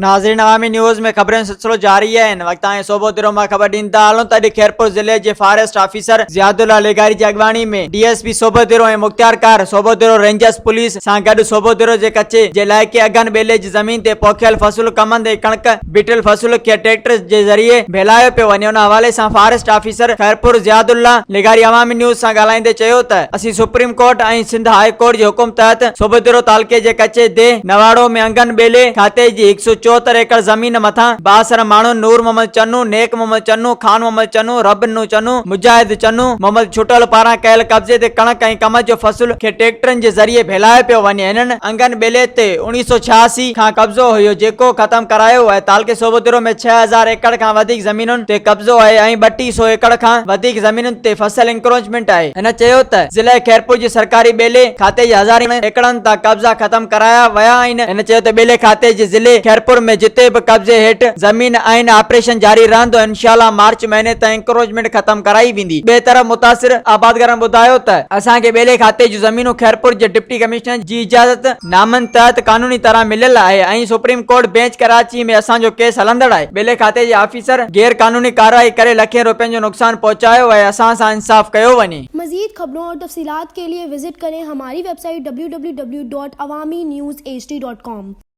नाज़रीन अवामी न्यूज़ में खबरें सिलसिलो जारी है। वक्त सूबो दिरो में खबर दींदा आलूं त खैरपुर जिले के फॉरेस्ट ऑफिसर ज़ियादुल्ला लेगारी की अगवानी में डीएसपी सूबो दिरो ऐं मुख्तियार कार सूबो दिरो रेंजर्स पुलिस सां गॾु सूबो दिरो के कच्चे जे इलाइक़े अगन बेले की जमीन ते पोखियल फसल कमंद कणक बिटिल फसल के ट्रैक्टर के जरिए फैलायो पियो वञे। उन हवाले से फॉरेस्ट ऑफिसर खैरपुर ज़ियादुल्ला लेगारी अवामी न्यूज़ से ॻाल्हाईंदे चयो त असीं सुप्रीम कोर्ट ऐं सिंध हाई कोर्ट के हुकुम तहत सूबो दिरो तालुके के कच्चे दे नवाड़ो में अंगन बेले खाते जी 174 एकड़ जमीन मथा बासर माण्हू नूर मोहम्मद चन्नू, नेक मोहम्मद चन्नू, खान मोहम्मद चन्नू, रबन्नू चन्नू, मुजाहिद चन्नू, मोहम्मद छुटल पारा कयल कब्जे ते कणक ऐं कमद जो फसल के ट्रैक्टरन के जरिए फैलायो पियो वञे। इन्हनि अंगन बेले ते 1986 खां कब्जो हुयो जेको खत्म करायो है। तालुके सूबो दिरो में 6000 एकड़ खां वधीक जमीनुनि ते कब्जो है ऐं 3200 एकड़ खां वधीक जमीनुनि ते फसल इंक्रोचमेंट है। हिन चयो त जिले खैरपुर जी सरकारी बेले खाते जी 1000 एकड़नि ता कब्जा खत्म कराया विया आहिनि। हिन चयो त बेले खाते जे जिले खैरपुर में जिते भी कब्जे हेठ जमीन आइन ऑपरेशन जारी रहंदो। इंशाअल्लाह मार्च महीने तक इंक्रोचमेंट खत्म कराई वेंदी। बे तरफ मुतासिर आबादगारन बुधायो त असा के बेले खाते जी जमीनों खैरपुर जे डिप्टी कमिश्नर जी इजाजत नामन तहत कानूनी तरह मिलियल है ऐं सुप्रीम कोर्ट बेंच कराची में असा जो केस हलंदड़ है। बेले खाते जे ऑफिसर गैर कानूनी कार्रवाई करे लखे रुपयन जो नुकसान पहुंचायो है। असा सा इंसाफ कयो वने। मजीद खबरों और तफसीलात के लिए विजिट करें हमारी वेबसाइट www.awamiNewsHD.com।